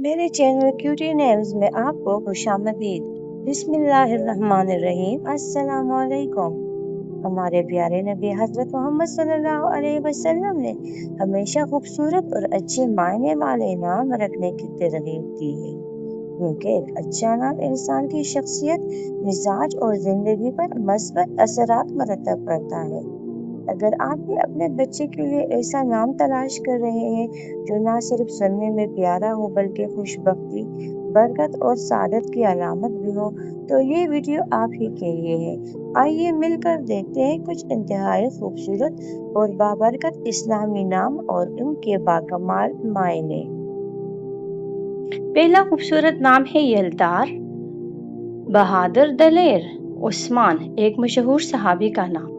میرے channel cutie names میں آپ کو خوشامدید۔ بسم اللہ الرحمن الرحیم۔ السلام علیکم۔ ہمارے پیارے نبی حضرت محمد صلی اللہ علیہ وسلم نے ہمیشہ خوبصورت اور اچھے معنی والے نام رکھنے کی ترغیب دی ہے، کیونکہ ایک اچھا نام انسان کی شخصیت، مزاج اور زندگی پر مثبت اثرات مرتب کرتا ہے۔ اگر آپ بھی اپنے بچے کے لیے ایسا نام تلاش کر رہے ہیں جو نہ صرف سننے میں پیارا ہو بلکہ خوشبختی، برکت اور سعادت کی علامت بھی ہو، تو یہ ویڈیو آپ ہی کے لیے ہے۔ آئیے مل کر دیکھتے ہیں کچھ انتہائی خوبصورت اور بابرکت اسلامی نام اور ان کے باکمال معنی۔ پہلا خوبصورت نام ہے یلدار بہادر دلیر عثمان، ایک مشہور صحابی کا نام۔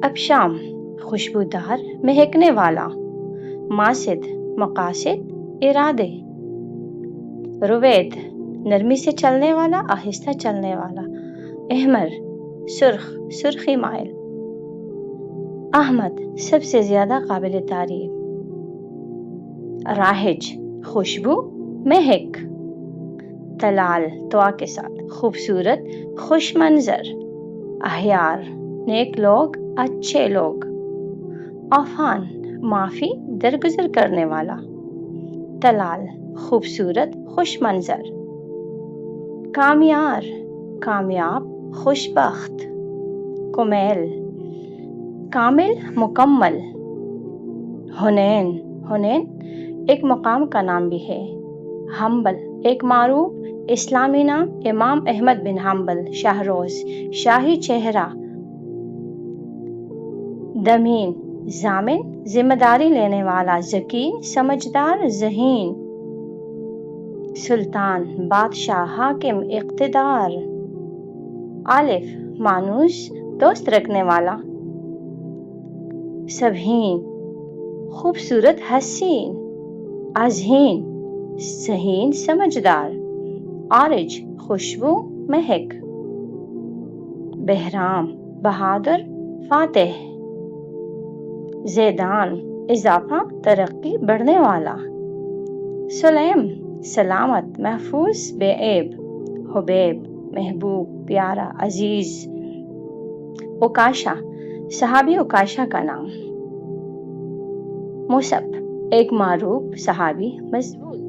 ابشام خوشبودار مہکنے والا، ماسد مقاصد ارادے، روید نرمی سے چلنے والا، آہستہ چلنے والا، احمر سرخ سرخی مائل، احمد سب سے زیادہ قابل تعریف، راہج خوشبو مہک، تلال توا کے ساتھ خوبصورت خوش منظر، احیار نیک لوگ اچھے لوگ، عفان معافی درگزر کرنے والا، تلال خوبصورت خوش منظر، کامیار کامیاب خوشبخت، کمیل کامل مکمل، حنین حنین ایک مقام کا نام بھی ہے، حنبل ایک معروف اسلامی نام، امام احمد بن حنبل شاہروز شاہی چہرہ، دمین ضامن ذمہ داری لینے والا، ذکی سمجھدار ذہین، سلطان بادشاہ حاکم اقتدار، عالف مانوس دوست رکھنے والا، سبہین خوبصورت حسین، ازہین ذہین سمجھدار، عارج خوشبو مہک، بہرام بہادر فاتح، زیدان اضافہ ترقی بڑھنے والا، سلیم سلامت محفوظ بے عیب، حبیب محبوب پیارا عزیز، عکاشہ صحابی عکاشہ کا نام، مصعب ایک معروف صحابی مضبوط،